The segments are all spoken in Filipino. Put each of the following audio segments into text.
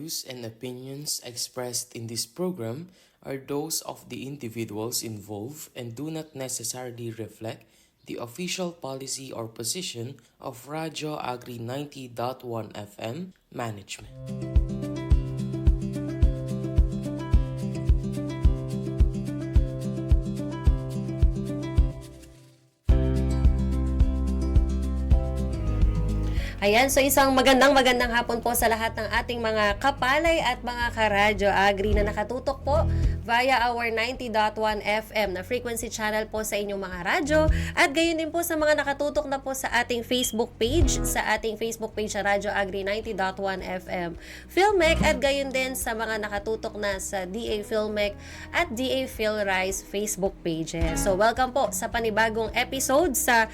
views and opinions expressed in this program are those of the individuals involved and do not necessarily reflect the official policy or position of Radyo Agri 90.1 FM management. Ayan, so isang magandang hapon po sa lahat ng ating mga kapalay at mga karadyo agri na nakatutok po via our 90.1 FM na frequency channel po sa inyong mga radyo at gayon din po sa mga nakatutok na po sa ating Facebook page, sa Radyo Agri 90.1 FM Filmec at gayon din sa mga nakatutok na sa DA Filmec at DA Philrise Facebook pages. So welcome po sa panibagong episode sa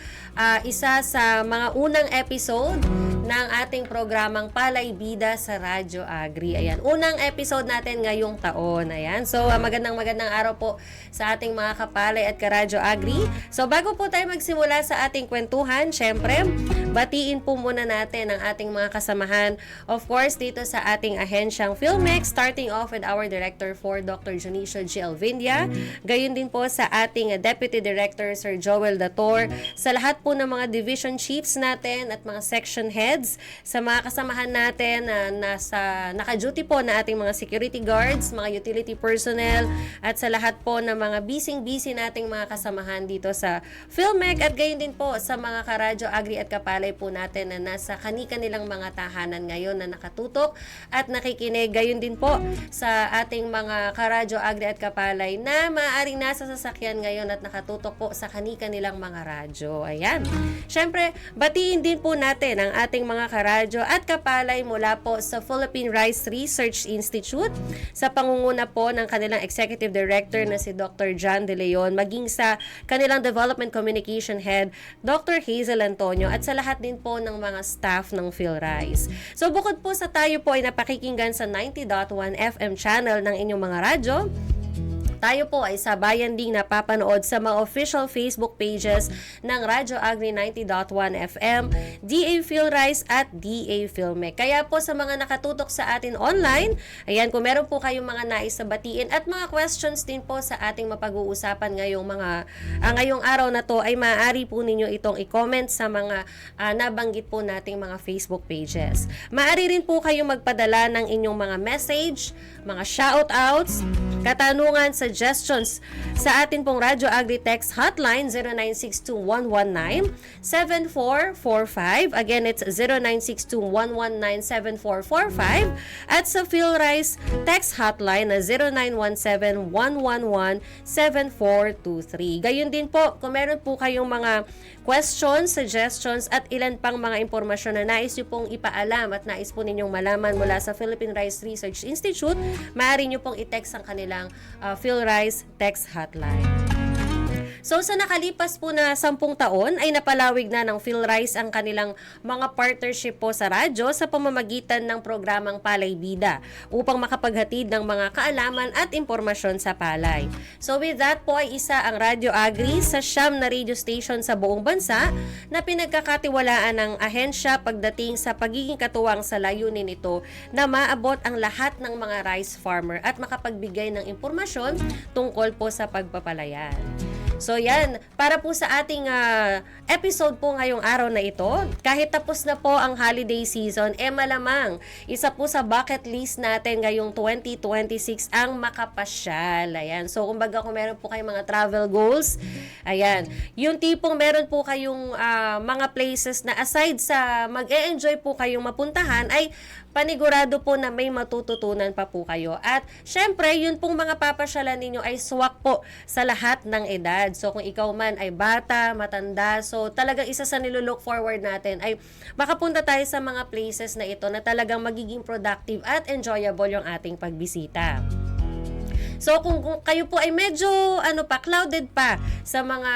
isa sa mga unang episode ng ating programang Palay Bida sa Radyo Agri. Ayan, unang episode natin ngayong taon. Ayan, so magandang araw po sa ating mga kapalay at karadyo agri. So bago po tayo magsimula sa ating kwentuhan, syempre, batiin po muna natin ang ating mga kasamahan. Of course, dito sa ating ahensyang Filmec, starting off with our Director for Dr. Junicio G. Alvindia. Gayon din po sa ating Deputy Director, Sir Joel Dator. Sa lahat po ng mga division chiefs natin at mga section heads, sa mga kasamahan natin na naka-duty po na ating mga security guards, mga utility personnel, at sa lahat po ng mga busy nating mga kasamahan dito sa Filmec at gayon din po sa mga karadyo agri at kapalay po natin na nasa kani-kanilang mga tahanan ngayon na nakatutok at nakikinig. Gayon din po sa ating mga karadyo agri at kapalay na maaaring nasa sasakyan ngayon at nakatutok po sa kani-kanilang mga radyo. Ayan. Syempre, batiin din po natin ang ating mga karadyo at kapalay mula po sa Philippine Rice Research Institute sa pangunguna po ng kanilang Executive Director na si Dr. John De Leon, maging sa kanilang Development Communication Head, Dr. Hazel Antonio, at sa lahat din po ng mga staff ng PhilRice. So bukod po sa tayo po ay napakikinggan sa 90.1 FM channel ng inyong mga radyo, tayo po ay sabayan ding napapanood sa mga official Facebook pages ng Radyo Agri 90.1 FM, DA Philrise at DA Filmec. Kaya po sa mga nakatutok sa atin online, ayan, kung meron po kayong mga nais na batiin at mga questions din po sa ating mapag-uusapan ngayong araw na to, ay maaari po ninyo itong i-comment sa mga nabanggit po nating mga Facebook pages. Maaari rin po kayong magpadala ng inyong mga message, mga shoutouts, katanungan, suggestions sa atin pong Radyo Agri Text Hotline 0962-119-7445. Again, it's 0962-119-7445 at sa PhilRice Text Hotline na 0917-111-7423. Gayon din po, kung meron po kayong mga questions, suggestions at ilan pang mga impormasyon na nais nyo pong ipaalam at nais po ninyong malaman mula sa Philippine Rice Research Institute, maaari nyo pong i-text ang kanilang PhilRice Text Hotline. So sa nakalipas po na 10 taon ay napalawig na ng PhilRice ang kanilang mga partnership po sa radyo sa pamamagitan ng programang Palay Bida upang makapaghatid ng mga kaalaman at impormasyon sa palay. So with that po ay isa ang Radyo Agri sa 9 na radio station sa buong bansa na pinagkakatiwalaan ng ahensya pagdating sa pagiging katuwang sa layunin nito na maabot ang lahat ng mga rice farmer at makapagbigay ng impormasyon tungkol po sa pagpapalayan. So yan, para po sa ating episode po ngayong araw na ito, kahit tapos na po ang holiday season, malamang isa po sa bucket list natin ngayong 2026 ang makapasyal. Ayan, so kumbaga kung meron po kayong mga travel goals, ayan, yung tipong meron po kayong mga places na aside sa mag-e-enjoy po kayong mapuntahan, ay panigurado po na may matututunan pa po kayo. At syempre, yun pong mga papasyalan ninyo ay swak po sa lahat ng edad. So kung ikaw man ay bata, matanda, so talagang isa sa nilook forward natin ay makapunta tayo sa mga places na ito na talagang magiging productive at enjoyable yung ating pagbisita. So kung kayo po ay medyo clouded pa sa mga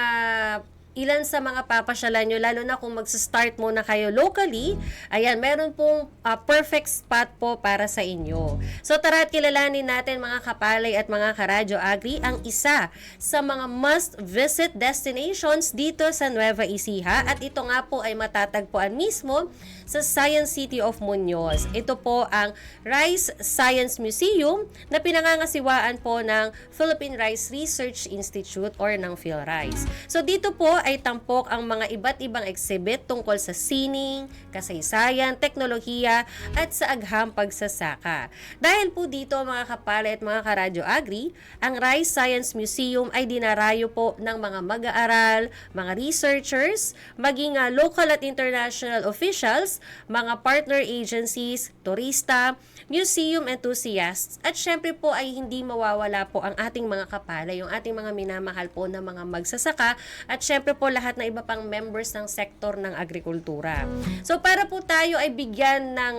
ilan sa mga papasyalan nyo, lalo na kung magsa-start muna kayo locally, ayan, meron pong perfect spot po para sa inyo. So tara at kilalanin natin mga kapalay at mga karadyo agri ang isa sa mga must-visit destinations dito sa Nueva Ecija at ito nga po ay matatagpuan mismo sa Science City of Muñoz. Ito po ang Rice Science Museum na pinangangasiwaan po ng Philippine Rice Research Institute or ng PhilRice. So dito po ay tampok ang mga iba't ibang exhibit tungkol sa sining, kasaysayan, teknolohiya at sa agham pagsasaka. Dahil po dito mga kapalay at mga karadyo agri, ang Rice Science Museum ay dinarayo po ng mga mag-aaral, mga researchers, maging local at international officials, mga partner agencies, turista, museum enthusiasts, at syempre po ay hindi mawawala po ang ating mga kapalay, yung ating mga minamahal po na mga magsasaka, at syempre po lahat na iba pang members ng sektor ng agrikultura. So para po tayo ay bigyan ng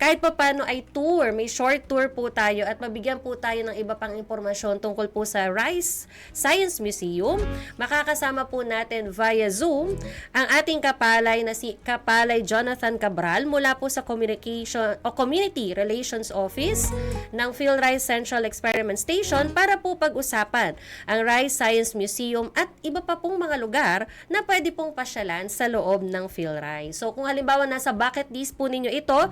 kahit pa paano ay tour, may short tour po tayo at mabigyan po tayo ng iba pang impormasyon tungkol po sa Rice Science Museum, makakasama po natin via Zoom ang ating kapalay na si Kapalay Jonathan Cabral mula po sa Community Relations Office ng PhilRice Central Experiment Station para po pag-usapan ang Rice Science Museum at iba pa pong mga lugar na pwede pong pasyalan sa loob ng PhilRice. So kung halimbawa nasa bucket list po ninyo ito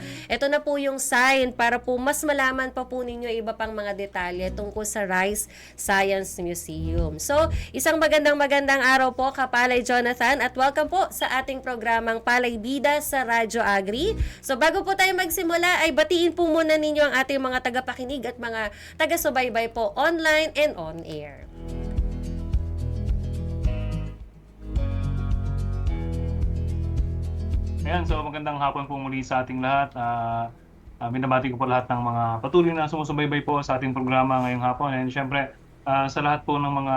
na po yung sign para po mas malaman pa po ninyo iba pang mga detalye tungkol sa Rice Science Museum. So isang magandang araw po Kapalay Jonathan at welcome po sa ating programang Palay Bida sa Radyo Agri. So bago po tayo magsimula ay batiin po muna ninyo ang ating mga tagapakinig at mga taga-subaybay po online and on air. Ayan, so magandang hapon po muli sa ating lahat. Binabati ko po lahat ng mga patuloy na sumusubaybay po sa ating programa ngayong hapon. And syempre, sa lahat po ng mga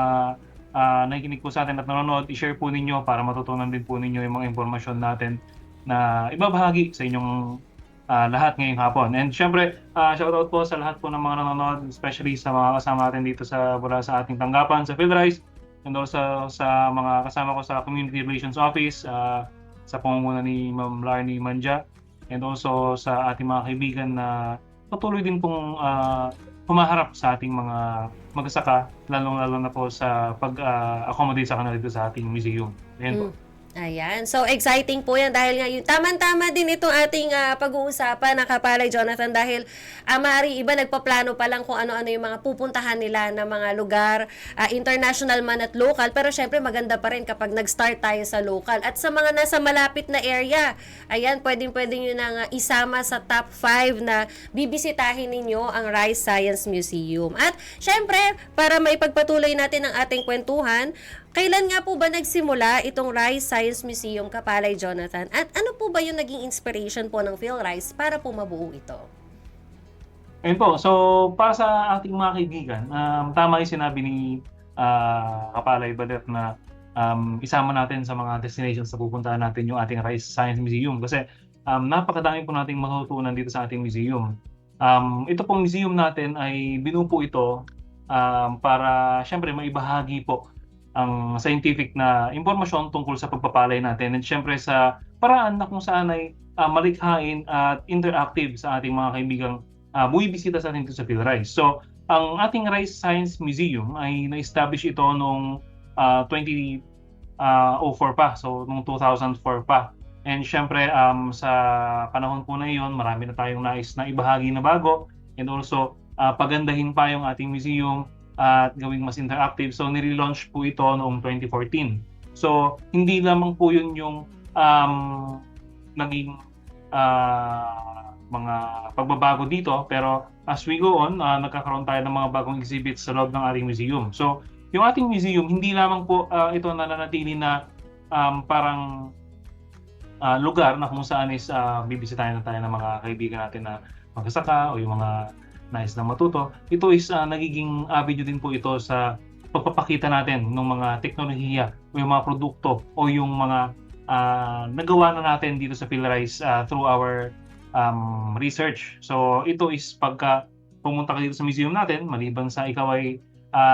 nakikinig po sa atin at nanonood, i-share po ninyo para matutunan din po ninyo yung mga impormasyon natin na ibabahagi sa inyong lahat ngayong hapon. And syempre, shoutout po sa lahat po ng mga nanonood, especially sa mga kasama natin dito mula sa ating tanggapan sa PhilRice, and also sa mga kasama ko sa Community Relations Office, sa pamumuno ni Ma'am Larnie Manja, and also sa ating mga kaibigan na patuloy din pong humaharap sa ating mga magsasaka, lalong-lalo na po sa pag-accommodate sa kanila dito sa ating museum. Ayan po. Ayan. So, exciting po yan dahil nga tama-tama din itong ating pag-uusapan na Kapalay Jonathan dahil maaari iba nagpaplano pa lang kung ano-ano yung mga pupuntahan nila na mga lugar, international man at local, pero syempre maganda pa rin kapag nag-start tayo sa local. At sa mga nasa malapit na area, ayan, pwedeng nyo nang isama sa top 5 na bibisitahin ninyo ang Rice Science Museum. At syempre, para maipagpatuloy natin ang ating kwentuhan, kailan nga po ba nagsimula itong Rice Science Museum, Kapalay Jonathan? At ano po ba yung naging inspiration po ng PhilRice para po mabuo ito? Ayun po, so para sa ating mga kaibigan, tama yung sinabi ni Kapalay Badet na isama natin sa mga destinations na pupuntahan natin yung ating Rice Science Museum kasi napakadami po nating matutunan dito sa ating museum. Ito pong museum natin ay binuo ito para syempre maibahagi po ang scientific na impormasyon tungkol sa pagpapalay natin at syempre sa paraan na kung saan ay malikhain at interactive sa ating mga kaibigang buwibisita sa atin dito sa PhilRice. So, ang ating Rice Science Museum ay na-establish ito noong 2004 pa, so noong 2004 pa. And syempre, sa panahon po na iyon, marami na tayong nais na ibahagi na bago and also pagandahin pa yung ating museum at gawing mas interactive. So, nire-launch po ito noong 2014. So, hindi lamang po yun yung naging mga pagbabago dito, pero as we go on, nagkakaroon tayo ng mga bagong exhibits sa loob ng ating museum. So, yung ating museum, hindi lamang po ito nananatili na parang lugar na kung saan is bibisitahin na tayo ng mga kaibigan natin na magsasaka o yung mga nais na matuto. Ito is nagiging avenue din po ito sa pagpapakita natin ng mga teknolohiya o yung mga produkto o yung mga nagawa na natin dito sa PhilRice through our research. So ito is pagka pumunta ka dito sa museum natin, maliban sa ikaw ay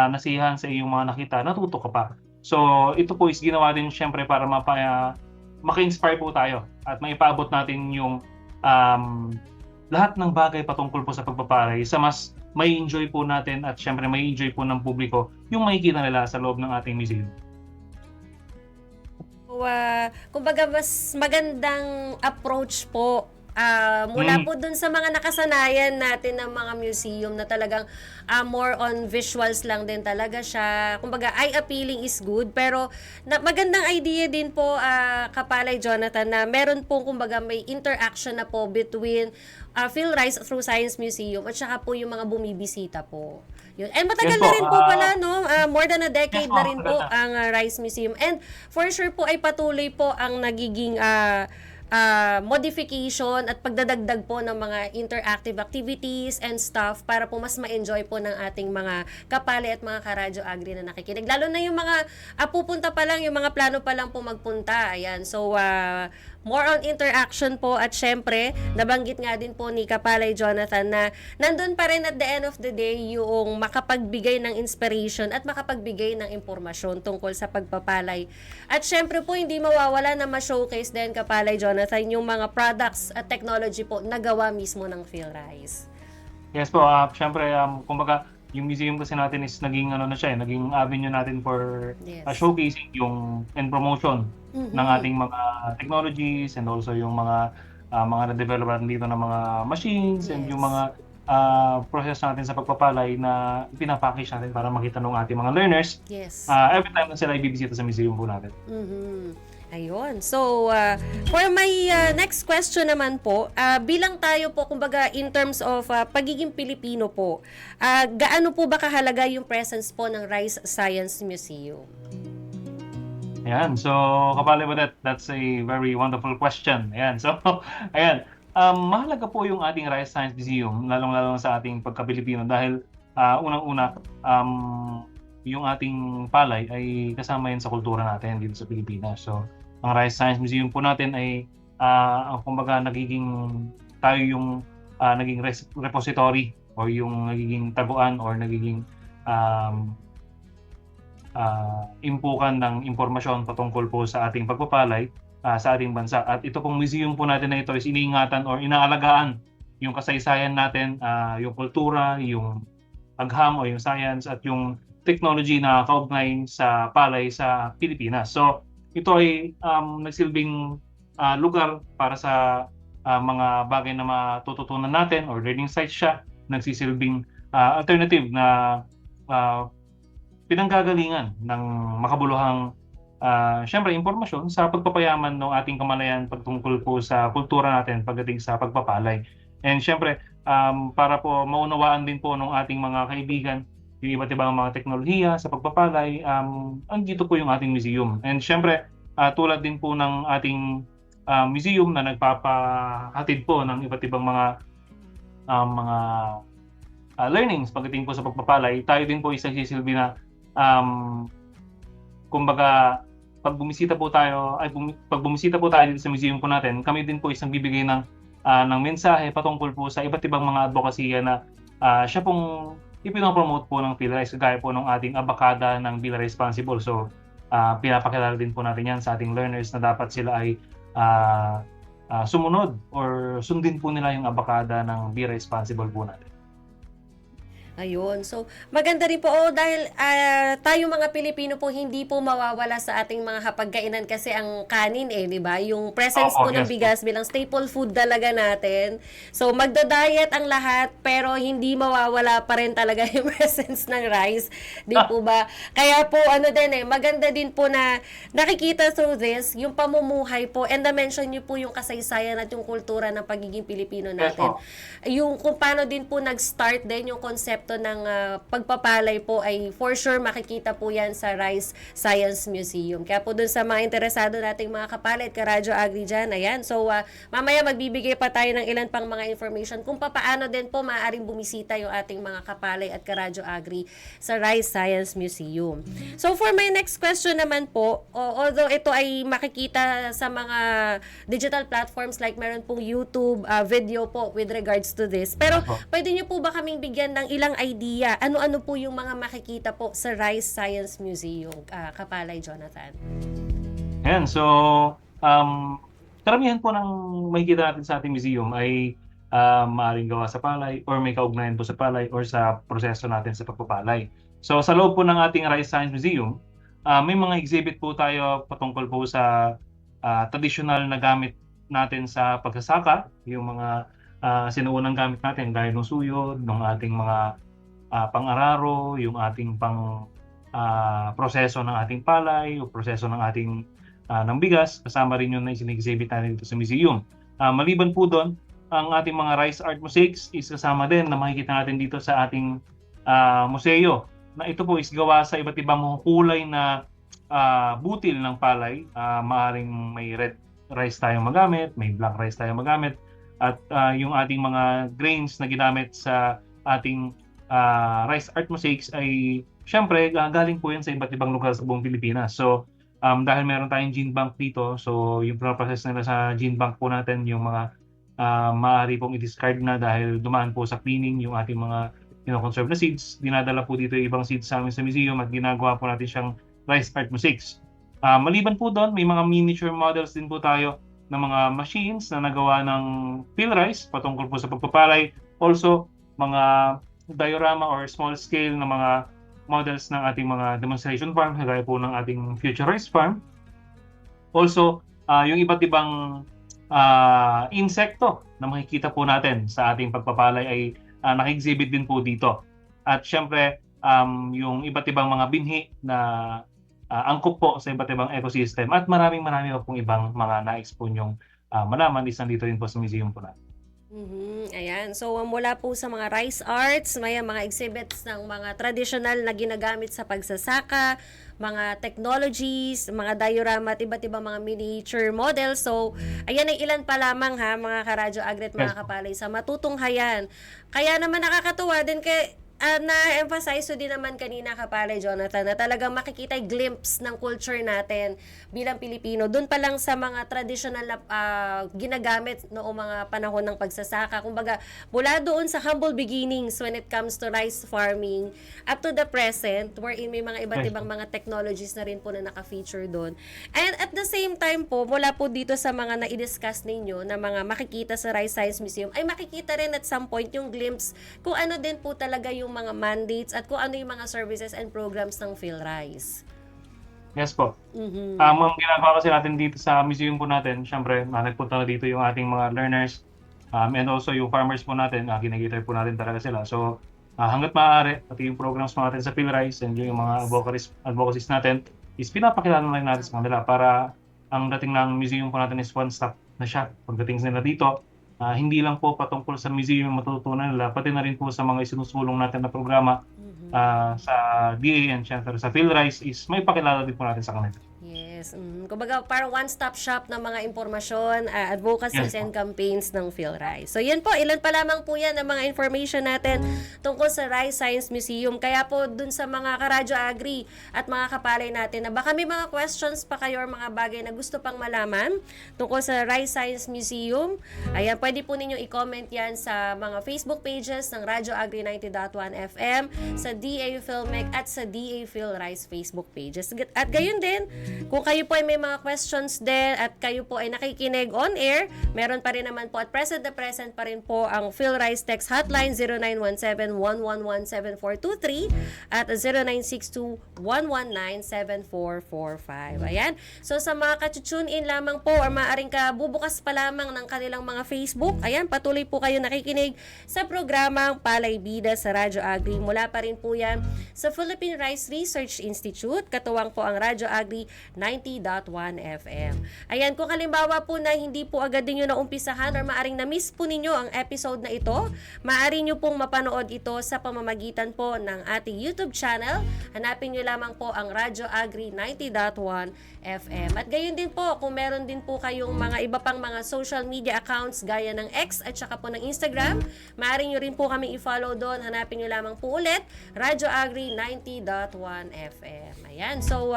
nasiyahan sa iyong mga nakita, natuto ka pa. So ito po is ginawa din siyempre para maka-inspire po tayo at maipaabot natin yung lahat ng bagay patungkol po sa pagpapalay sa mas may enjoy po natin at siyempre may enjoy po ng publiko yung makikita nila sa loob ng ating museum. So, kumbaga mas magandang approach po mula po dun sa mga nakasanayan natin ng mga museum na talagang more on visuals lang din talaga siya. Kumbaga, eye-appealing is good, pero magandang idea din po, Kapalay Jonathan, na meron pong kumbaga may interaction na po between PhilRise through Science Museum at saka po yung mga bumibisita po. Yun. And matagal Yes po, na rin po pala, no? More than a decade yes po, na rin po matagal na. ang Rice Museum. And for sure po ay patuloy po ang nagiging modification at pagdadagdag po ng mga interactive activities and stuff para po mas ma-enjoy po ng ating mga kapali at mga karadyo agri na nakikinig. Lalo na yung mga pupunta pa lang, yung mga plano pa lang po magpunta. Ayan. So, more on interaction po at syempre, nabanggit nga din po ni Kapalay Jonathan na nandun pa rin at the end of the day yung makapagbigay ng inspiration at makapagbigay ng impormasyon tungkol sa pagpapalay. At syempre po, hindi mawawala na ma-showcase din, Kapalay Jonathan, yung mga products at technology po na gawa mismo ng PhilRise. Yes po, syempre kumbaga yung museum kasi natin is naging naging avenue natin for Yes. showcasing yung and promotion ng ating mga technologies and also yung mga na-develop natin dito ng mga machines and Yes. yung mga process natin sa pagpapalay na pinapackage natin para makita ng ating mga learners Yes. every time na sila ibibisita sa museum po natin. Ayun. So, for my next question naman po, bilang tayo po, kumbaga, in terms of pagiging Pilipino po, gaano po ba kahalaga yung presence po ng Rice Science Museum? Ayan, so Kapalay Badet, that's a very wonderful question. Ayan, so ayan, mahalaga po yung ating Rice Science Museum, lalong-lalo sa ating pagka-Pilipino dahil unang-una, yung ating palay ay kasama yan sa kultura natin dito sa Pilipinas. So, ang Rice Science Museum po natin ay kumbaga tayo yung naging repository or yung nagiging taguan or nagiging impukan ng impormasyon patungkol po sa ating pagpapalay sa ating bansa. At ito pong museum po natin na ito is iniingatan or inaalagaan yung kasaysayan natin, yung kultura, yung agham o yung science at yung technology na kaugnay sa palay sa Pilipinas. So, ito ay nagsilbing lugar para sa mga bagay na matututunan natin or learning site siya. Nagsisilbing alternative na pinanggagalingan ng makabuluhang syempre impormasyon sa pagpapayaman ng ating kamalayan pagtungkol po sa kultura natin pagdating sa pagpapalay. And syempre, para po maunawaan din po ng ating mga kaibigan yung iba't ibang mga teknolohiya sa pagpapalay, andito po yung ating museum. And syempre, tulad din po ng ating museum na nagpapahatid po ng iba't ibang mga learnings pagdating po sa pagpapalay, tayo din po isang sisilbi na kumbaga pag bumisita po tayo dito sa museum po natin, kami din po isang bibigay ng mensahe patungkol po sa iba't ibang mga advokasya na siya pong ipinopromote po ng PhilRise, kagaya po ng ating abakada ng Be Responsible. So, pinapakilala din po natin yan sa ating learners na dapat sila ay sumunod or sundin po nila yung abakada ng Be Responsible po natin. Ayun. So, maganda rin po dahil tayo mga Pilipino po hindi po mawawala sa ating mga hapagkainan kasi ang kanin di ba? Yung presence po ng Yes po. bigas bilang staple food talaga natin. So, magda-diet ang lahat pero hindi mawawala pa rin talaga yung presence ng rice. Di po ba? Kaya po maganda din po na nakikita through this yung pamumuhay po and na-mention niyo po yung kasaysayan at yung kultura ng pagiging Pilipino natin. Yung kung paano din po nag-start din yung konsepto ng pagpapalay po ay for sure makikita po yan sa Rice Science Museum. Kaya po dun sa mga interesado nating mga kapalay at karadyo agri dyan, ayan. So, mamaya magbibigay pa tayo ng ilan pang mga information kung paano din po maaaring bumisita yung ating mga kapalay at karadyo agri sa Rice Science Museum. So, for my next question naman po, although ito ay makikita sa mga digital platforms like meron pong YouTube video po with regards to this, pero pwede nyo po ba kaming bigyan ng ilang lang idea, ano-ano po yung mga makikita po sa Rice Science Museum, Kapalay Jonathan? Ayan, so karamihan po ng makikita natin sa ating museum ay maaaring gawa sa palay or may kaugnayan po sa palay or sa proseso natin sa pagpapalay. So sa loob po ng ating Rice Science Museum, may mga exhibit po tayo patungkol po sa traditional na gamit natin sa pagsasaka, yung mga sinuunang gamit natin gaya ng suyod, ng ating mga pang-araro, yung ating proseso ng ating palay o proseso ng ating ng bigas, kasama rin yun na isinexhibit natin dito sa museum. Maliban po doon, ang ating mga rice art mosaics is kasama din na makikita natin dito sa ating museo, na ito po is gawa sa iba't ibang mga kulay na butil ng palay. Maaring may red rice tayong magamit, may black rice tayong magamit, at yung ating mga grains na ginamit sa ating rice art mosaics ay syempre galing po yan sa iba't ibang lugar sa buong Pilipinas. So dahil meron tayong gene bank dito, so yung process nila sa gene bank po natin, yung mga maaari pong i-discard na dahil dumaan po sa cleaning yung ating mga conserve na seeds, dinadala po dito yung ibang seeds sa amin sa museum at ginagawa po natin siyang rice art mosaics. Maliban po doon, may mga miniature models din po tayo ng mga machines na nagawa ng field rice patungkol po sa pagpapalay. Also, mga diorama or small scale na mga models ng ating mga demonstration farm, kagaya po ng ating future rice farm. Also, yung iba't ibang insekto na makikita po natin sa ating pagpapalay ay naka-exhibit din po dito. At syempre, yung iba't ibang mga binhi na angkop po sa iba't ibang ecosystem at marami pa pong ibang mga na-expone yung malaman is nandito rin po sa museum po natin. Ayan. So, mula po sa mga rice arts, may mga exhibits ng mga traditional na ginagamit sa pagsasaka, mga technologies, mga diorama at iba't ibang mga miniature models. So, ayan ay ilan pa lamang ha, mga karadyo agri at mga kapalay sa matutunghayan. Kaya naman nakakatuwa din na-emphasize ko din naman kanina, Kapalay Jonathan, na talagang makikita yung glimpse ng culture natin bilang Pilipino. Doon pa lang sa mga traditional na ginagamit noong mga panahon ng pagsasaka. Kumbaga, mula doon sa humble beginnings when it comes to rice farming up to the present, wherein may mga iba't ibang mga technologies na rin po na naka-feature doon. And at the same time po, mula po dito sa mga na-discuss ninyo na mga makikita sa Rice Science Museum, ay makikita rin at some point yung glimpse kung ano din po talaga yung mga mandates at kung ano yung mga services and programs ng PhilRice. Yes po. Ang ginagawa kasi natin dito sa museum po natin, syempre, nagpunta na dito yung ating mga learners and also yung farmers po natin, ginagitay po natin talaga sila. So, hanggat maaari, pati yung programs po natin sa PhilRice and yung mga advocacies natin, is pinapakilala na natin sa kanila para ang dating ng museum po natin is one-stop na siya. Pagdating nila dito, hindi lang po patungkol sa museum yung matututunan nila, pati na rin po sa mga isinusulong natin na programa sa DA and syempre sa PhilRice is may pakilala din po natin sa kanila. Yes. Kumbaga, parang one-stop shop ng mga impormasyon, advocacies and campaigns ng PhilRice. So, yan po. Ilan pa lamang po yan ang mga information natin tungkol sa Rice Science Museum. Kaya po, dun sa mga karadyo agri at mga kapalay natin na baka may mga questions pa kayo or mga bagay na gusto pang malaman tungkol sa Rice Science Museum, ayan, pwede po ninyo i-comment yan sa mga Facebook pages ng Radyo Agri 90.1 FM, sa DA Philmec at sa DA PhilRice Facebook pages. At gayon din, kung kayo po ay may mga questions din at kayo po ay nakikinig on air, meron pa rin naman po at present pa rin po ang PhilRice text hotline 0917-111-7423 at 0962-119-7445. Ayan. So sa mga ka-tune in lamang po or maaaring bubukas pa lamang ng kanilang mga Facebook, ayan, patuloy po kayo nakikinig sa programang Palay Bida sa Radyo Agri. Mula pa rin po yan sa Philippine Rice Research Institute. Katuwang po ang Radyo Agri 90.1 FM. Ayan, kung halimbawa po na hindi po agad din nyo naumpisahan or maaring na-miss po ninyo ang episode na ito, maaari nyo pong mapanood ito sa pamamagitan po ng ating YouTube channel. Hanapin nyo lamang po ang Radyo Agri 90.1 FM. At gayon din po, kung meron din po kayong mga iba pang mga social media accounts gaya ng X at saka po ng Instagram, maaari nyo rin po kami i-follow doon. Hanapin nyo lamang po ulit Radyo Agri 90.1 FM. Ayan, so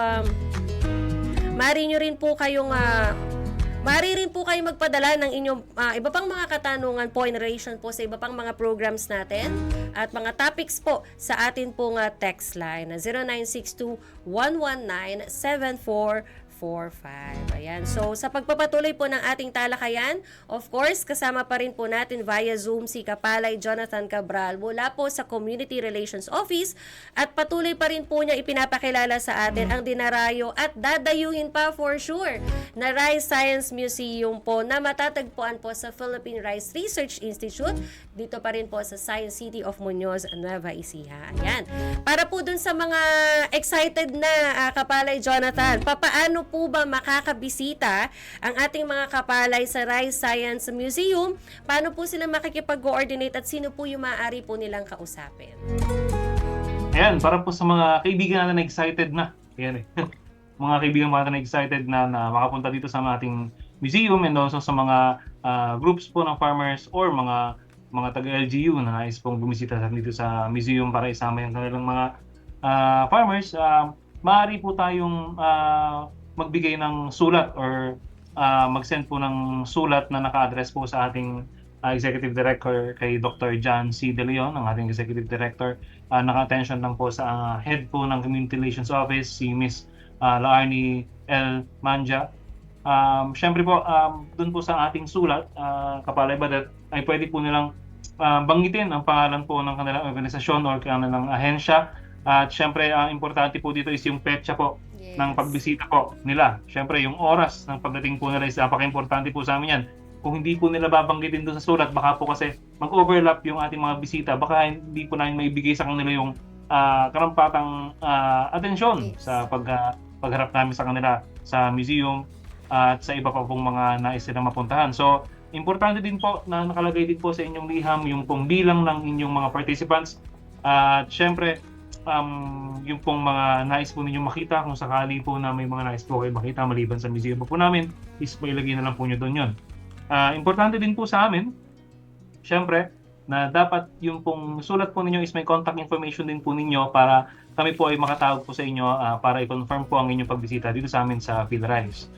maaari rin po kayong magpadala ng inyong iba pang mga katanungan po in relation po sa iba pang mga programs natin. at mga topics po sa atin pong text line na 0962-119-7445. Ayan. So, sa pagpapatuloy po ng ating talakayan, of course, kasama pa rin po natin via Zoom si Kapalay Jonathan Cabral mula po sa Community Relations Office at patuloy pa rin po niya ipinapakilala sa atin ang dinarayo at dadayuhin pa for sure na Rice Science Museum po na matatagpuan po sa Philippine Rice Research Institute dito pa rin po sa Science City of Muñoz, Nueva Ecija. Ayan. Para po dun sa mga excited na Kapalay Jonathan, papaano po ba makakabisita ang ating mga kapalay sa Rice Science Museum? Paano po sila makikipag-coordinate at sino po yung maaari po nilang kausapin? Ayan, para po sa mga kaibigan natin na excited na. Ayan eh. Mga kaibigan natin na excited na makapunta dito sa ating museum and also sa mga groups po ng farmers or mga taga-LGU na nais pong bumisita dito sa museum para isama yung kanilang mga farmers. Maaari po tayong magbigay ng sulat or mag-send po ng sulat na naka-address po sa ating Executive Director kay Dr. John C. De Leon, ang ating Executive Director. Naka-attention lang po sa head po ng Community Relations Office, si Miss Laarni L. Manja. Siyempre po, dun po sa ating sulat, Kapalay Badet, ay pwede po nilang banggitin ang pangalan po ng kanilang organisasyon or kanilang ahensya. At siyempre, ang importante po dito is yung petsa po ng pagbisita po nila. Siyempre, yung oras ng pagdating po nila is napaka-importante po sa amin yan. Kung hindi po nila babanggitin doon sa sulat, baka po kasi mag-overlap yung ating mga bisita. Baka hindi po namin maibigay sa kanila yung karampatang atensyon sa pagharap namin sa kanila sa museum at sa iba pa pong mga nais silang mapuntahan. So, importante din po na nakalagay din po sa inyong liham yung pong bilang ng inyong mga participants. At syempre, yung pong mga nais po ninyong makita, kung sakali po na may mga nais po kayo makita maliban sa museum po namin, is mailagay na lang po nyo doon yun. Importante din po sa amin, syempre, na dapat yung pong sulat po ninyo is may contact information din po ninyo para kami po ay makatawag po sa inyo para i-confirm po ang inyong pagbisita dito sa amin sa PhilRice.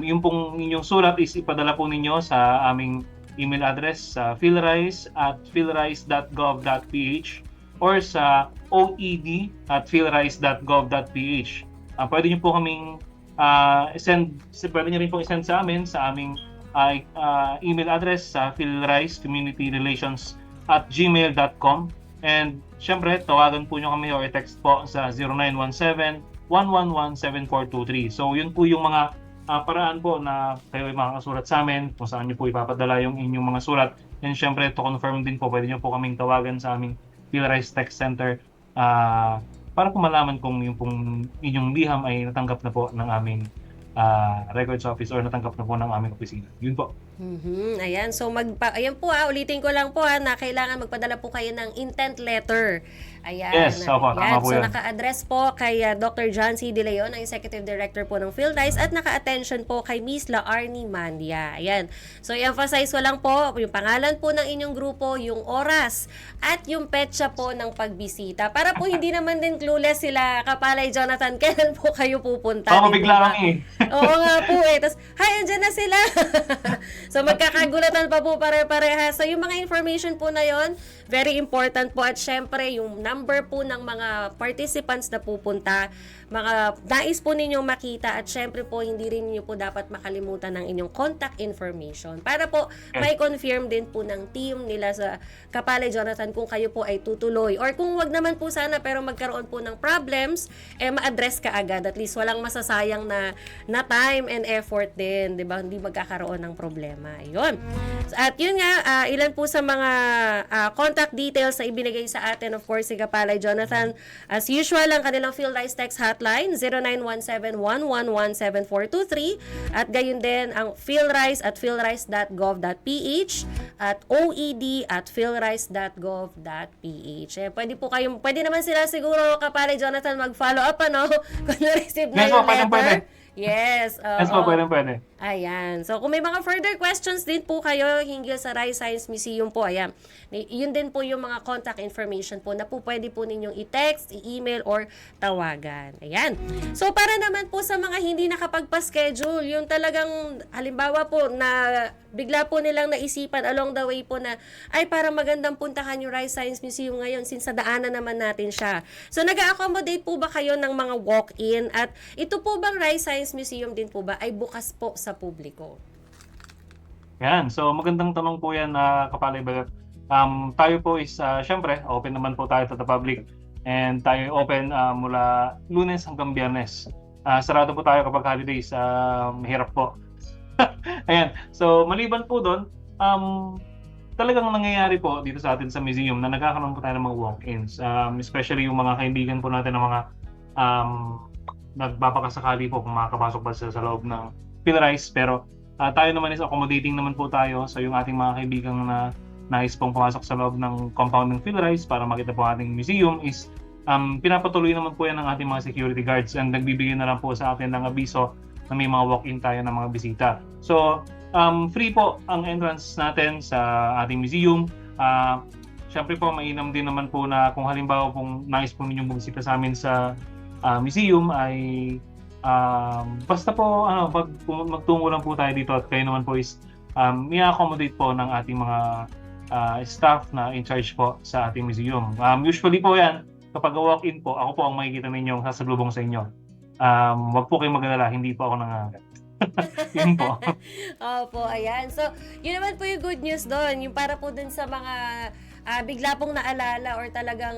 Yung pong inyong sulat is ipadala po ninyo sa aming email address sa philrice@philrice.gov.ph or sa oed@philrice.gov.ph. Pwede nyo po kaming pwede nyo rin po i-send sa amin sa aming email address sa philricecommunityrelations@gmail.com. And syempre, tawagan po nyo kami o i-text po sa 0917-111-7423. So yun po yung mga paraan po na kayo ay makakasulat sa amin kung saan nyo po ipapadala yung inyong mga sulat. And syempre, to confirm din po, pwede nyo po kaming tawagan sa aming PhilRice Text Center para po malaman kung yung pong inyong liham ay natanggap na po ng aming records office or natanggap na po ng aming opisina. Yun po. Ayan, so ayan po ulitin ko lang po na kailangan magpadala po kayo ng intent letter. Ayan. Yes, opo, tama po So yan. naka-address po kay Dr. John C. De Leon, ang Executive Director po ng PhilRice at naka-attention po kay Miss Laarni Mandia. Ayan. So i-emphasize ko lang po yung pangalan po ng inyong grupo, yung oras at yung petsa po ng pagbisita. Para po hindi naman din clueless sila, Kapalay Jonathan, kailan po kayo pupunta. Bigla lang eh. Oo nga po eh. Tapos, andyan na sila. So magkakagulatan pa po pare-pareha. So yung mga information po na yon, very important po. At syempre, yung number po ng mga participants na pupunta, mga nais po ninyong makita. At syempre po, hindi rin niyo po dapat makalimutan ng inyong contact information. Para po, may confirm din po ng team nila sa Kapalay Jonathan kung kayo po ay tutuloy. Or kung wag naman po sana, pero magkaroon po ng problems, ma-address ka agad. At least walang masasayang na time and effort din. Diba? Hindi magkakaroon ng problema. Ayun. At yun nga, ilan po sa mga contact details na ibinigay sa atin, of course, si Kapalay Jonathan. As usual, ang kanilang PhilRice Text Hotline, 0917-111-7423. At gayon din ang philrice@philrice.gov.ph at oed@philrice.gov.ph. Pwede naman sila siguro, Kapalay Jonathan, mag-follow up, kung na-receive na Yes, yung pwede. letter. Yes. Yes po, pwede. Ayan. So, kung may mga further questions din po kayo hinggil sa Rice Science Museum po, ayan. Yun din po yung mga contact information po na po pwede po ninyong i-text, i-email, or tawagan. Ayan. So, para naman po sa mga hindi nakapagpa-schedule, yung talagang, halimbawa po, na bigla po nilang naisipan along the way po na, ay, parang magandang puntahan yung Rice Science Museum ngayon since sa daanan naman natin siya. So, nag-accommodate po ba kayo ng mga walk-in? At ito po bang Rice Science Museum din po ba ay bukas po sa publiko? Yan. So magandang tanong po yan na Kapalay Balat. Tayo po is syempre open naman po tayo to the public and tayo open mula Lunes hanggang Biyernes. Sarado po tayo kapag holidays. Mahirap po. Ayan. So maliban po doon, talagang nangyayari po dito sa atin sa museum na nagkakaroon po tayo ng mga walk-ins. Especially yung mga kaibigan po natin ng mga nagpapakasakali po kung makakapasok ba sila sa loob ng PhilRice. Pero tayo naman is accommodating naman po tayo sa yung ating mga kaibigan na nais pong pumasok sa loob ng compound ng PhilRice para makita po ang ating museum is pinapatuloy naman po yan ng ating mga security guards and nagbibigay na lang po sa atin ng abiso na may mga walk-in tayo ng mga bisita. So, free po ang entrance natin sa ating museum. Siyempre po, mainam din naman po na kung halimbawa kung nais po ninyong bumisita sa amin sa museum ay basta po magtungo lang po tayo dito at kayo naman po is i-accommodate po ng ating mga staff na in charge po sa ating museum. Usually po yan, kapag walk-in po, ako po ang makikita ninyong sasalubong sa inyo. Wag po kayong mag-alala, hindi po ako nangangagat. Yun po. Opo, ayan. So, yun naman po yung good news doon. Yung para po dun sa mga bigla pong naalala or talagang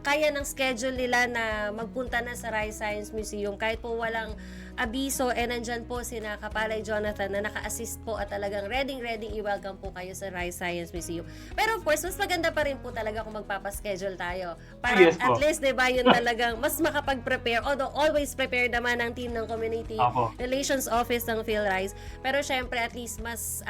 kaya ng schedule nila na magpunta na sa Rice Science Museum kahit po walang abiso, nandyan po sina Kapalay Jonathan na naka-assist po at talagang ready i-welcome po kayo sa Rice Science Museum. Pero of course, mas maganda pa rin po talaga kung magpapaschedule tayo. Para Yes, at po. least, di ba, yun talagang mas makapag-prepare. Although always prepare naman ang team ng Community Apo. Relations Office ng PhilRice. Pero syempre, at least mas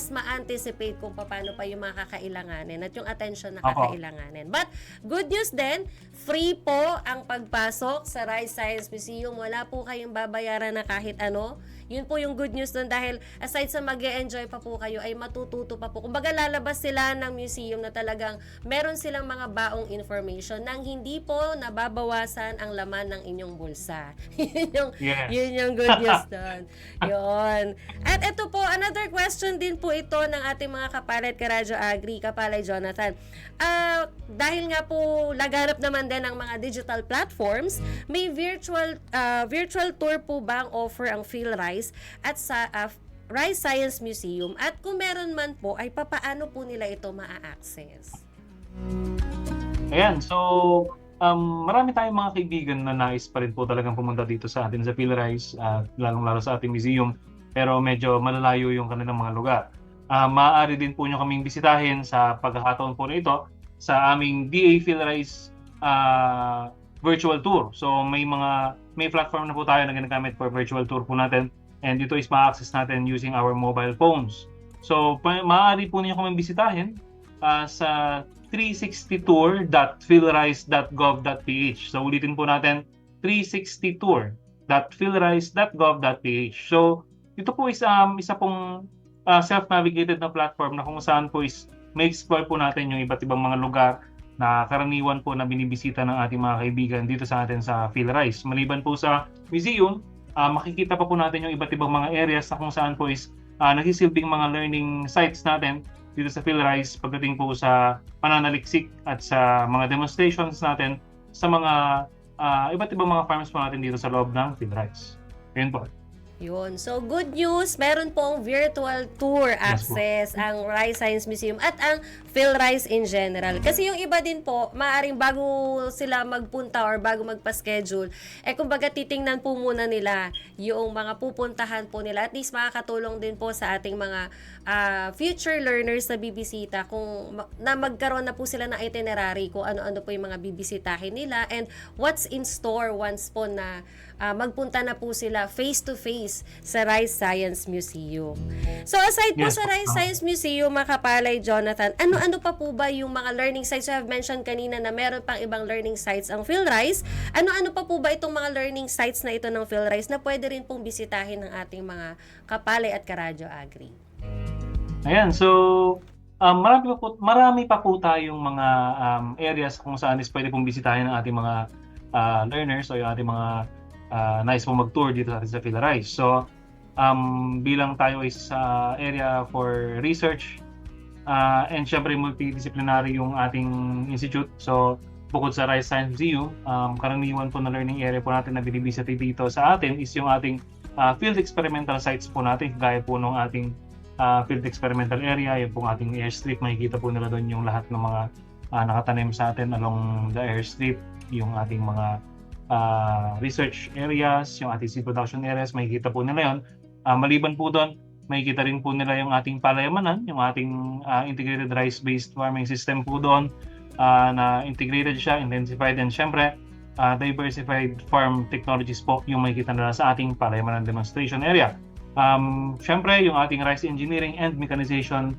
ma-anticipate kung paano pa yung mga kakailanganin at yung attention na Apo. kakailanganin. But good news din, free po ang pagpasok sa Rice Science Museum. Wala po kayong babayaran na kahit ano. Yun po yung good news doon dahil aside sa mag-e-enjoy pa po kayo ay matututo pa po. Kumbaga lalabas sila ng museum na talagang meron silang mga baong information nang hindi po nababawasan ang laman ng inyong bulsa. Yes. Yun yung good news doon. Yun. At ito po, another question din po ito ng ating mga kapalet Karadyo Agri, Kapalay Jonathan. Dahil nga po laganap naman din ang mga digital platforms, may virtual tour po ba ang offer ang PhilRice at sa Rice Science Museum? At kung meron man po, ay papaano po nila ito ma-access? Ayan, so marami tayong mga kaibigan na nais pa rin po talagang pumunta dito sa atin sa PhilRice, lalong-lalo sa ating museum, pero medyo malalayo yung kanilang mga lugar. Maaari din po nyo kaming bisitahin sa pagkakataon po na ito sa aming DA PhilRice virtual tour. So may platform na po tayo na ginagamit for virtual tour po natin and ito is ma-access natin using our mobile phones. So maaari po niyo kaming bisitahin sa 360tour.philrice.gov.ph. So ulitin po natin 360tour.philrice.gov.ph. So ito po is isa pong self-navigated na platform na kung saan po is may explore po natin yung iba't ibang mga lugar na karaniwan po na binibisita ng ating mga kaibigan dito sa atin sa PhilRice. Maliban po sa museum, makikita pa po natin yung iba't ibang mga areas na kung saan po is nagsisilbing mga learning sites natin dito sa PhilRice pagdating po sa pananaliksik at sa mga demonstrations natin sa mga iba't ibang mga farms po natin dito sa loob ng PhilRice. Yun po. Yun. So, good news, meron pong virtual tour access ang Rice Science Museum at ang PhilRice in general. Kasi yung iba din po, maaaring bago sila magpunta or bago magpa-schedule, kumbaga titingnan po muna nila yung mga pupuntahan po nila. At least makakatulong din po sa ating mga future learners na bibisita kung na magkaroon na po sila ng itinerary kung ano-ano po yung mga bibisitahin nila and what's in store once po na magpunta na po sila face-to-face Rice sa Rice Science Museum. So aside po Yes. sa Rice Science Museum, mga kapalay, Jonathan, ano-ano pa po ba yung mga learning sites? You have mentioned kanina na meron pang ibang learning sites ang PhilRice. Ano-ano pa po ba itong mga learning sites na ito ng PhilRice na pwede rin pong bisitahin ng ating mga kapalay at karadyo agri? Ayan, so marami pa po tayong mga areas kung saan is pwede pong bisitahin ng ating mga learners o yung ating mga nais pong mag-tour dito sa PhilRice. So, bilang tayo is area for research and syempre multidisciplinary yung ating institute. So, bukod sa Rice Science Museum, karaniwan po na learning area po natin na binibisita dito sa atin is yung ating field experimental sites po natin, gaya po ng ating field experimental area, yung pong ating airstrip, makikita po nila doon yung lahat ng mga nakatanim sa atin along the airstrip, yung ating mga research areas, yung ating seed production areas, makikita po nila yun. Maliban po doon, makikita rin po nila yung ating palayamanan, yung ating integrated rice-based farming system po doon, na integrated siya, intensified, and syempre, diversified farm technologies po yung makikita nila sa ating palayamanan demonstration area. Syempre, yung ating rice engineering and mechanization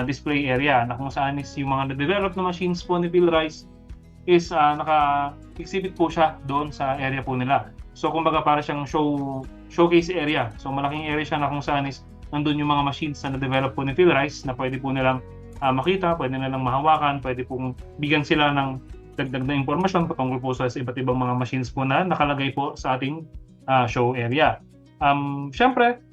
display area na kung saan is yung mga na-develop na machines po ni PhilRice is naka-exhibit po siya doon sa area po nila. So, kumbaga para siyang showcase area. So, malaking area siya na kung saan is nandun yung mga machines na na-develop po ni PhilRice na pwede po nilang makita, pwede nilang mahawakan, pwede pong bigyan sila ng dagdag na impormasyon patungkol po sa iba't ibang mga machines po na nakalagay po sa ating show area. Syempre,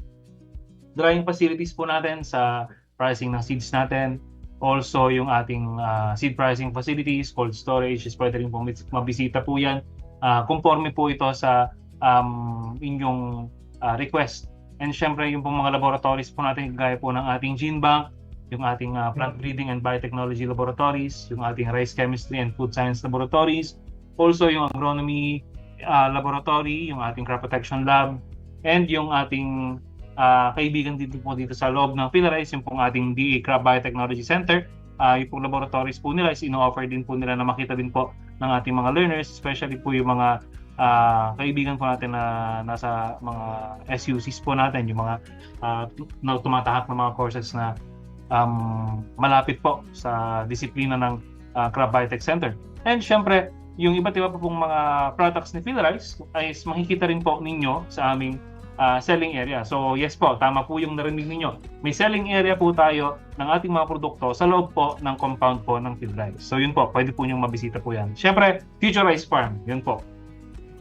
drying facilities po natin sa pricing ng seeds natin. Also, yung ating seed pricing facilities, cold storage, is pwede rin po mabisita po yan. Conforme po ito sa inyong request. And syempre, yung pong mga laboratories po natin, gaya po ng ating gene bank, yung ating plant breeding and biotechnology laboratories, yung ating rice chemistry and food science laboratories, also yung agronomy laboratory, yung ating crop protection lab, and yung ating kaibigan dito sa loob ng PhilRice, yung pong ating DA Crop Biotechnology Center. Yung pong laboratories po nila is ino-offer din po nila na makita din po ng ating mga learners, especially po yung mga kaibigan po natin na nasa mga SUCs po natin, yung mga na tumatahak ng mga courses na malapit po sa disiplina ng Crop Biotech Center. And syempre, yung iba't iba po pong mga products ni PhilRice ay makikita rin po ninyo sa aming selling area. So yes po, tama po yung narinig ninyo. May selling area po tayo ng ating mga produkto sa loob po ng compound po ng PhilRice. So yun po, pwede po niyong mabisita po yan. Siyempre, Future Rice Farm, yun po.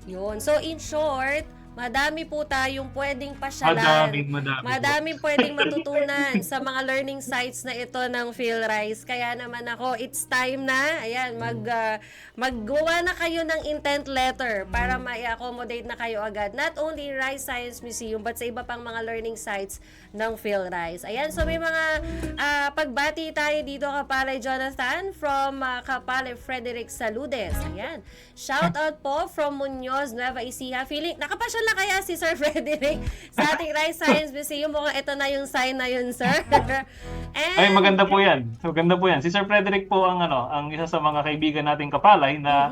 Yun. So in short, madami po tayong pwedeng pasyalan. Madaming pwedeng matutunan sa mga learning sites na ito ng PhilRice. Kaya naman ako, it's time na. Ayan, maggawa na kayo ng intent letter para ma-accommodate na kayo agad. Not only Rice Science Museum, but sa iba pang mga learning sites ng PhilRice. Ayan, so may mga pagbati tayo dito, Kapalay Jonathan, from Kapalay Frederick Saludes. Ayan. Shout out po from Muñoz, Nueva Ecija. Feeling, nakapasya na kaya si Sir Frederick sa ating Rice Science Museum? Mukhang ito na yung sign na yun, sir. And, ay, maganda po yan. Maganda po yan. Si Sir Frederick po ang isa sa mga kaibigan nating kapalay na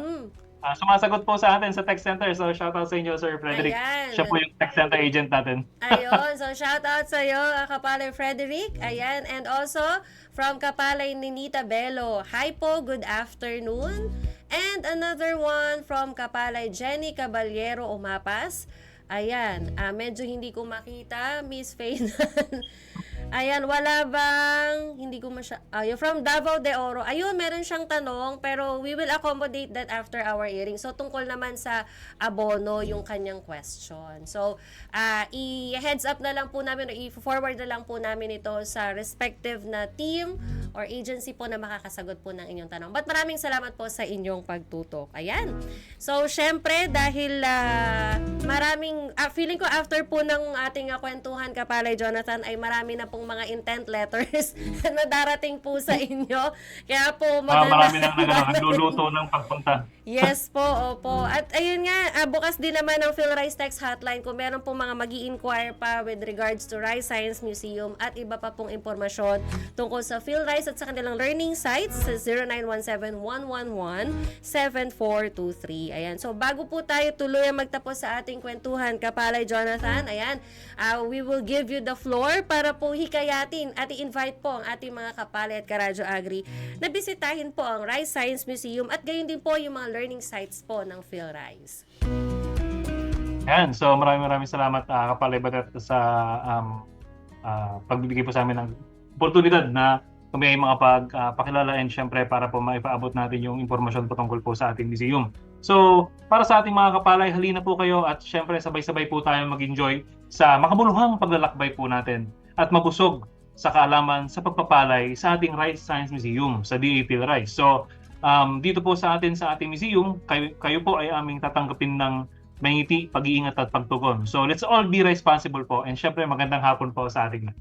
sumasagot po sa atin sa text center. So, shout out sa inyo, Sir Frederick. Ayan. Siya po yung text center agent natin. Ayun. So, shout out sa iyo, Kapalay Frederick. Ayan. And also, from Kapalay Ninita Bello. Hi po, good afternoon. And another one from Kapalay Jenny Caballero Umapas. Ayan, medyo hindi ko makita, Miss Faye. Ayan, wala bang, hindi ko yung from Davao de Oro. Ayun, meron siyang tanong, pero we will accommodate that after our hearing. So, tungkol naman sa abono, yung kanyang question. So, i-heads up na lang po namin, o i-forward na lang po namin ito sa respective na team or agency po na makakasagot po ng inyong tanong. But maraming salamat po sa inyong pagtutok. Ayan. So, syempre, dahil maraming, feeling ko after po ng ating kwentuhan, Kapalay Jonathan, ay marami na pong yung mga intent letters na darating po sa inyo. Kaya po Marami nang nagluluto ng pagpunta. Yes po, opo. At ayun nga, bukas din naman ang PhilRice Text Hotline kung meron pong mga mag-i-inquire pa with regards to Rice Science Museum at iba pa pong impormasyon tungkol sa PhilRice at sa kanilang learning sites sa 0917-111-7423. Ayan. So, bago po tayo tuloy ang magtapos sa ating kwentuhan, Kapalay Jonathan, ayan, we will give you the floor para po hikayatin at i-invite po ang ating mga kapalay at karadyo agri na bisitahin po ang Rice Science Museum at gayon din po yung mga learning sites po ng PhilRice. Yan. So maraming salamat Kapalay Badet sa pagbibigay po sa amin ng oportunidad na may mga pagpakilala and syempre para po maipaabot natin yung impormasyon patungkol po sa ating museum. So para sa ating mga kapalay, halina po kayo at syempre sabay-sabay po tayo mag-enjoy sa makabuluhang paglalakbay po natin at mabusog sa kaalaman sa pagpapalay sa ating Rice Science Museum sa DA PhilRice. So dito po sa ating museum, kayo po ay aming tatanggapin ng may ngiti, pag-iingat at pagtugon. So let's all be responsible po and syempre magandang hapon po sa ating.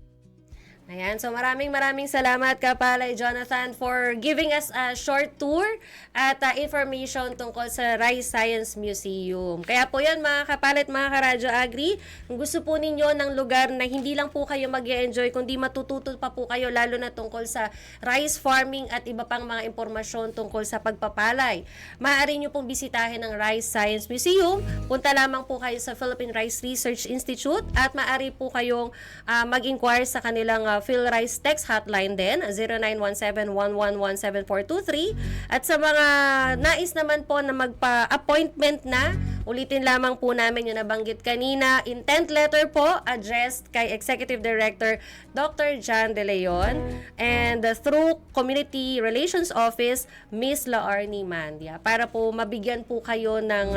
Ayan, so maraming salamat Kapalay Jonathan for giving us a short tour at information tungkol sa Rice Science Museum. Kaya po yan mga Kapalay at mga karadyo agri, kung gusto po ninyo ng lugar na hindi lang po kayo mag-enjoy kundi matututo pa po kayo lalo na tungkol sa rice farming at iba pang mga impormasyon tungkol sa pagpapalay. Maaari nyo pong bisitahin ang Rice Science Museum. Punta lamang po kayo sa Philippine Rice Research Institute at maaari po kayong mag-inquire sa kanilang PhilRice Text Hotline din, 0917-111-7423. At sa mga nais naman po na magpa-appointment na, ulitin lamang po namin yung nabanggit kanina, intent letter po, addressed kay Executive Director Dr. John De Leon and through Community Relations Office, Miss Laarni Mandia, para po mabigyan po kayo ng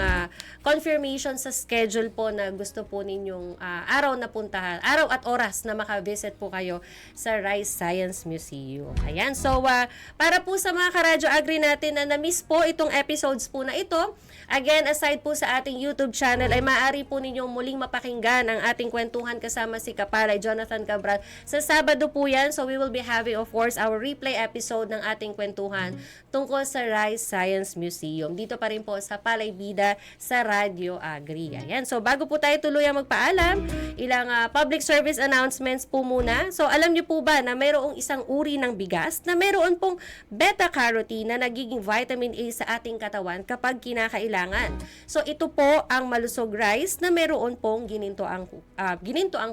confirmation sa schedule po na gusto po ninyong araw na puntahan, araw at oras na makavisit po kayo sa Rice Science Museum. Ayan, so para po sa mga karadyo agri natin na na-miss po itong episodes po na ito, again, aside po sa ating YouTube channel, ay maaari po ninyong muling mapakinggan ang ating kwentuhan kasama si Kapalay Jonathan Cabral. Sa Sabado po yan, so we will be having of course our replay episode ng ating kwentuhan tungkol sa Rice Science Museum. Dito pa rin po sa Palay Bida sa Radyo Agri. Ayan, so bago po tayo tuluyang magpaalam, ilang public service announcements po muna. So alam niyo po ba na mayroong isang uri ng bigas na mayroon pong beta-carotene na nagiging vitamin A sa ating katawan kapag kinakailangan. So ito po ang malusog rice na mayroon pong gininto ang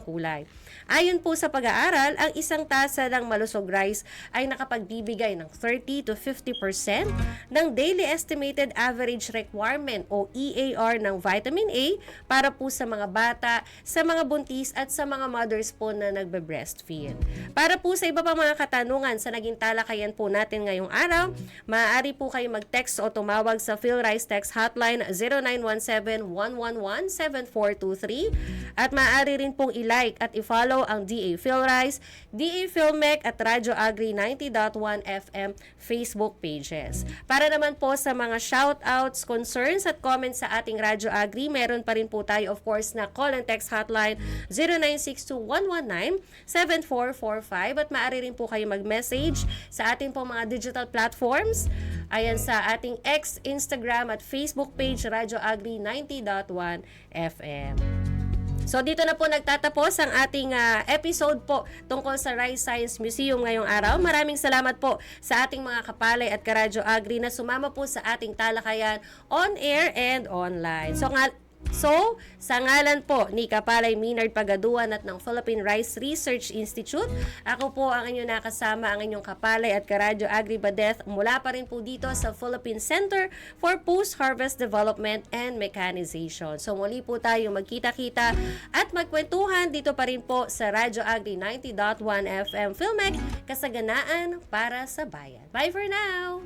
kulay. Ayon po sa pag-aaral, ang isang tasa ng malusog rice ay nakapagbibigay ng 30 to 50% ng daily estimated average requirement o EAR ng vitamin A para po sa mga bata, sa mga buntis at sa mga mothers po na nagbe-breastfeed. Para po sa iba pang mga katanungan sa naging talakayan po natin ngayong araw, maaari po kayo mag-text o tumawag sa PhilRice Text Hotline 0917-111-7423 at maaari rin pong i-like at i-follow ang DA PhilRice, DA PhilMec at Radyo Agri 90.1 FM Facebook pages. Para naman po sa mga shoutouts, concerns at comments sa ating Radyo Agri, meron pa rin po tayo of course na call and text hotline 0962-119-7445 at maaari rin po kayo mag-message sa ating po mga digital platforms. Ayan sa ating X, Instagram at Facebook page Radyo Agri 90.1 FM. So dito na po nagtatapos ang ating episode po tungkol sa Rice Science Museum ngayong araw. Maraming salamat po sa ating mga kapalay at karadyo agri na sumama po sa ating talakayan on air and online. So, sa ngalan po ni Kapalay Minard Pagaduan at ng Philippine Rice Research Institute, ako po ang inyong nakasama, ang inyong kapalay at karadyo Agri Badeth mula pa rin po dito sa Philippine Center for Post-Harvest Development and Mechanization. So, muli po tayo magkita-kita at magkwentuhan dito pa rin po sa Radyo Agri 90.1 FM PhilMec, kasaganaan para sa bayan. Bye for now!